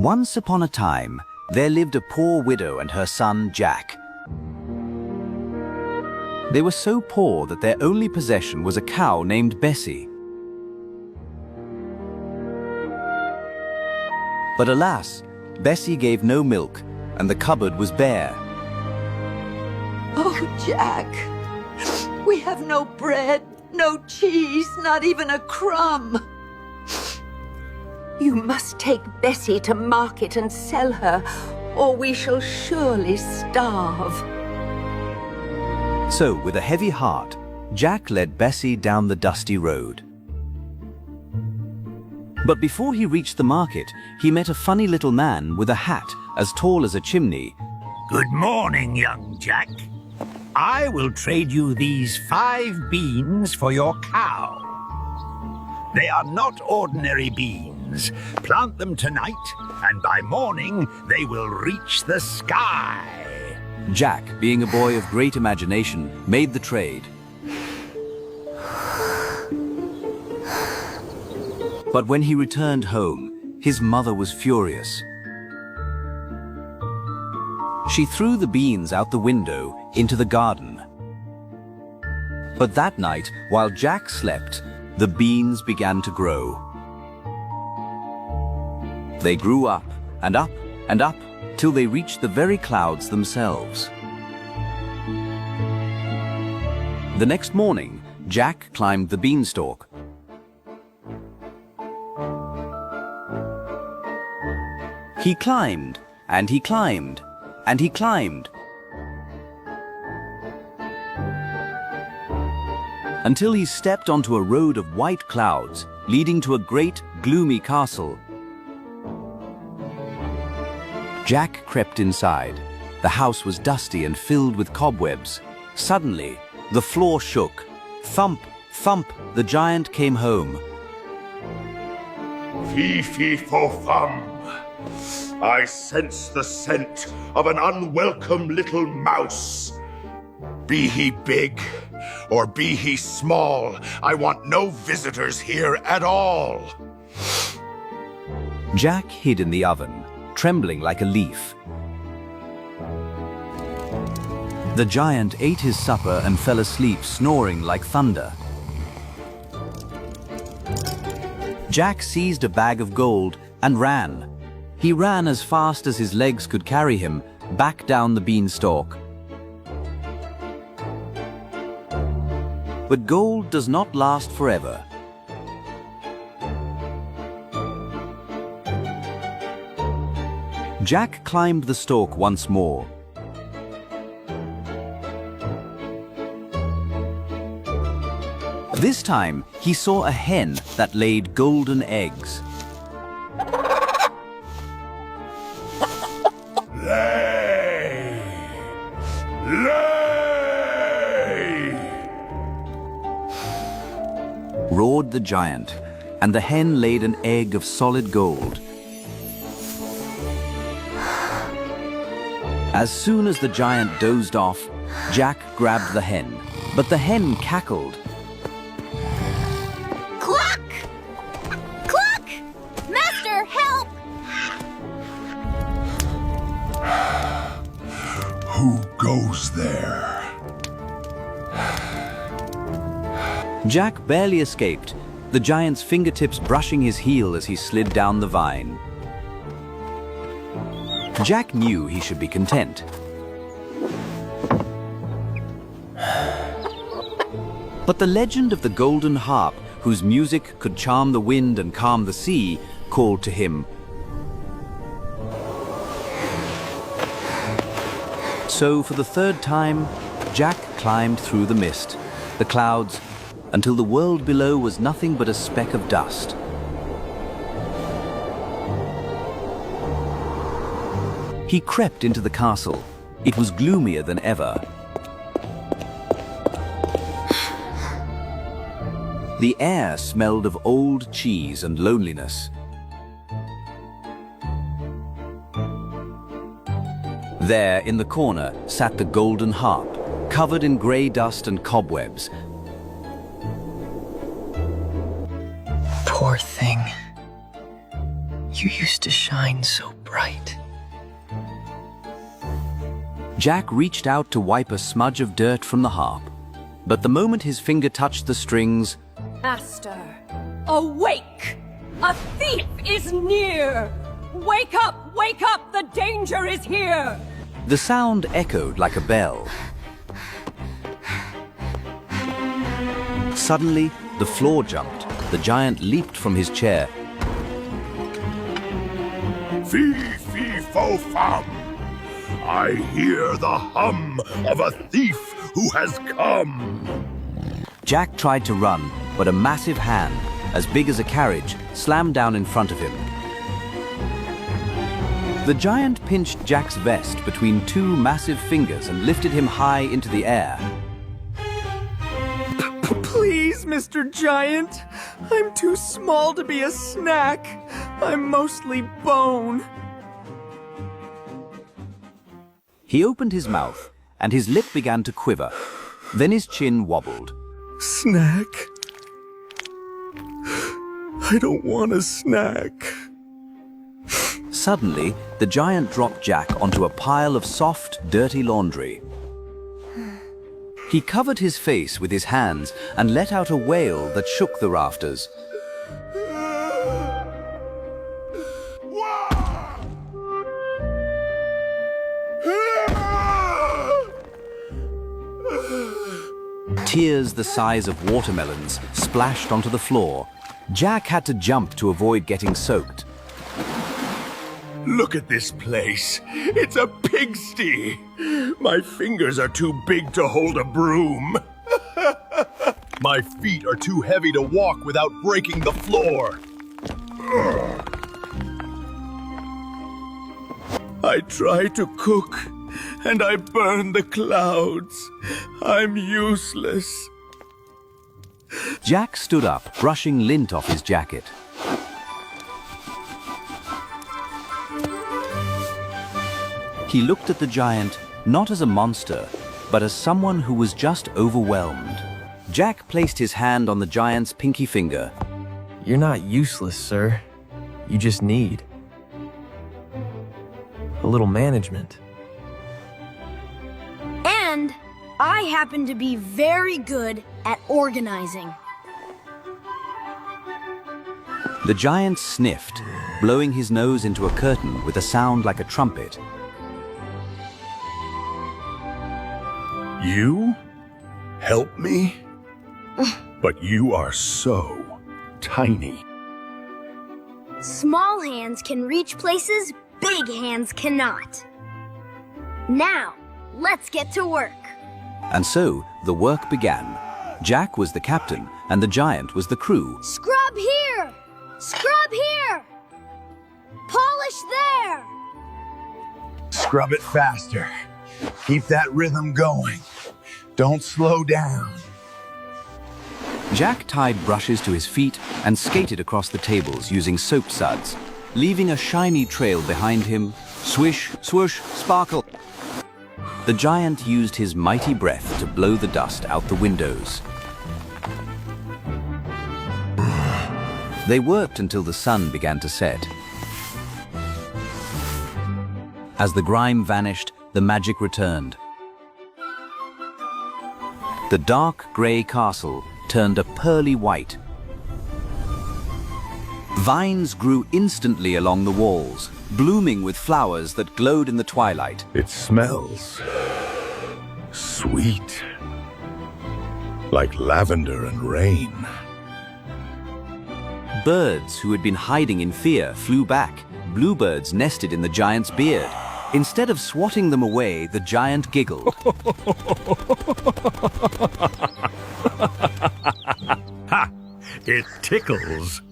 Once upon a time, there lived a poor widow and her son, Jack. They were so poor that their only possession was a cow named Bessie. But alas, Bessie gave no milk, and the cupboard was bare. Oh, Jack, we have no bread, no cheese, not even a crumb. You must take Bessie to market and sell her, or we shall surely starve. So, with a heavy heart, Jack led Bessie down the dusty road. But before he reached the market, he met a funny little man with a hat as tall as a chimney. Good morning, young Jack. I will trade you these 5 beans for your cow. They are not ordinary beans. Plant them tonight, and by morning they will reach the sky. Jack, being a boy of great imagination, made the trade. But when he returned home, his mother was furious. She threw the beans out the window into the garden. But that night, while Jack slept, the beans began to grow. They grew up and up and up till they reached the very clouds themselves. The next morning, Jack climbed the beanstalk. He climbed, and he climbed, and he climbed, until he stepped onto a road of white clouds leading to a great, gloomy castle. Jack crept inside. The house was dusty and filled with cobwebs. Suddenly, the floor shook. Thump, thump, the giant came home. Fee-fee-fo-fum. I sense the scent of an unwelcome little mouse. Be he big or be he small, I want no visitors here at all. Jack hid in the oven, trembling like a leaf. The giant ate his supper and fell asleep, snoring like thunder. Jack seized a bag of gold and ran. He ran as fast as his legs could carry him, back down the beanstalk. But gold does not last forever. Jack climbed the stalk once more. This time, he saw a hen that laid golden eggs. Lay! Lay! Roared the giant, and the hen laid an egg of solid gold. As soon as the giant dozed off, Jack grabbed the hen, but the hen cackled. Cluck! Cluck! Master, help! Who goes there? Jack barely escaped, the giant's fingertips brushing his heel as he slid down the vine. Jack knew he should be content. But the legend of the golden harp, whose music could charm the wind and calm the sea, called to him. So for the 3rd time, Jack climbed through the mist, the clouds, until the world below was nothing but a speck of dust. He crept into the castle. It was gloomier than ever. The air smelled of old cheese and loneliness. There, in the corner, sat the golden harp, covered in grey dust and cobwebs. Poor thing. You used to shine so bright. Jack reached out to wipe a smudge of dirt from the harp, but the moment his finger touched the strings, Master, awake! A thief is near! Wake up! Wake up! The danger is here! the sound echoed like a bell. Suddenly, the floor jumped. The giant leaped from his chair. Fee, fee, fo, fum. I hear the hum of a thief who has come. Jack tried to run, but a massive hand, as big as a carriage, slammed down in front of him. The giant pinched Jack's vest between two massive fingers and lifted him high into the air. Please, Mr. Giant. I'm too small to be a snack. I'm mostly bone. He opened his mouth, and his lip began to quiver. Then his chin wobbled. Snack? I don't want a snack. Suddenly, the giant dropped Jack onto a pile of soft, dirty laundry. He covered his face with his hands and let out a wail that shook the rafters. Tears the size of watermelons splashed onto the floor. Jack had to jump to avoid getting soaked. Look at this place. It's a pigsty. My fingers are too big to hold a broom. My feet are too heavy to walk without breaking the floor. I try to cook, and I burn the clouds. I'm useless. Jack stood up, brushing lint off his jacket. He looked at the giant not as a monster, but as someone who was just overwhelmed. Jack placed his hand on the giant's pinky finger. You're not useless, sir. You just need a little management. And I happen to be very good at organizing. The giant sniffed, blowing his nose into a curtain with a sound like a trumpet. You help me? But you are so tiny. Small hands can reach places big hands cannot. Now, let's get to work. And so, the work began. Jack was the captain, and the giant was the crew. Scrub here! Scrub here! Polish there! Scrub it faster. Keep that rhythm going. Don't slow down. Jack tied brushes to his feet and skated across the tables using soap suds, leaving a shiny trail behind him. Swish, swoosh, sparkle. The giant used his mighty breath to blow the dust out the windows. They worked until the sun began to set. As the grime vanished, the magic returned. The dark grey castle turned a pearly white. Vines grew instantly along the walls, blooming with flowers that glowed in the twilight. It smells sweet, like lavender and rain. Birds who had been hiding in fear flew back. Bluebirds nested in the giant's beard. Instead of swatting them away, the giant giggled. Ha! It tickles.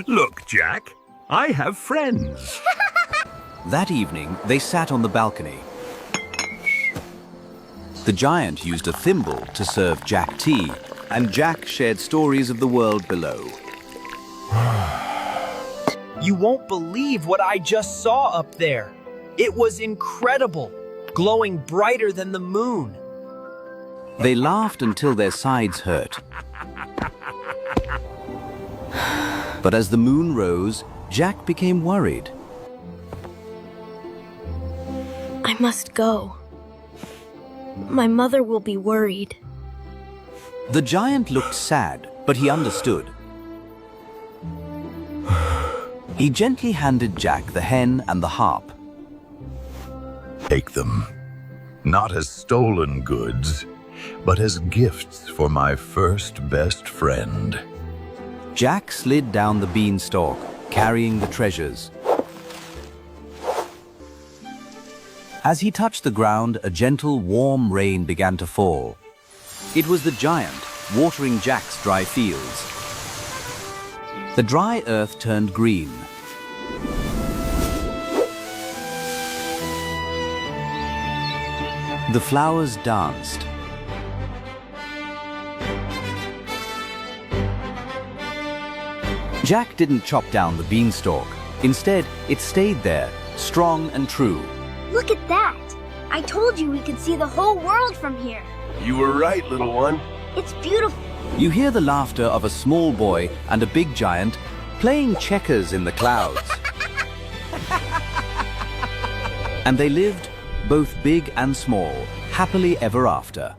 Look, Jack, I have friends. That evening, they sat on the balcony. The giant used a thimble to serve Jack tea, and Jack shared stories of the world below. You won't believe what I just saw up there. It was incredible, glowing brighter than the moon. They laughed until their sides hurt. But as the moon rose, Jack became worried. I must go. My mother will be worried. The giant looked sad, but he understood. He gently handed Jack the hen and the harp. Take them, not as stolen goods, but as gifts for my first best friend. Jack slid down the beanstalk, carrying the treasures. As he touched the ground, a gentle, warm rain began to fall. It was the giant, watering Jack's dry fields. The dry earth turned green. The flowers danced. Jack didn't chop down the beanstalk. Instead, it stayed there, strong and true. Look at that! I told you we could see the whole world from here. You were right, little one. It's beautiful. You hear the laughter of a small boy and a big giant playing checkers in the clouds. And they lived, both big and small, happily ever after.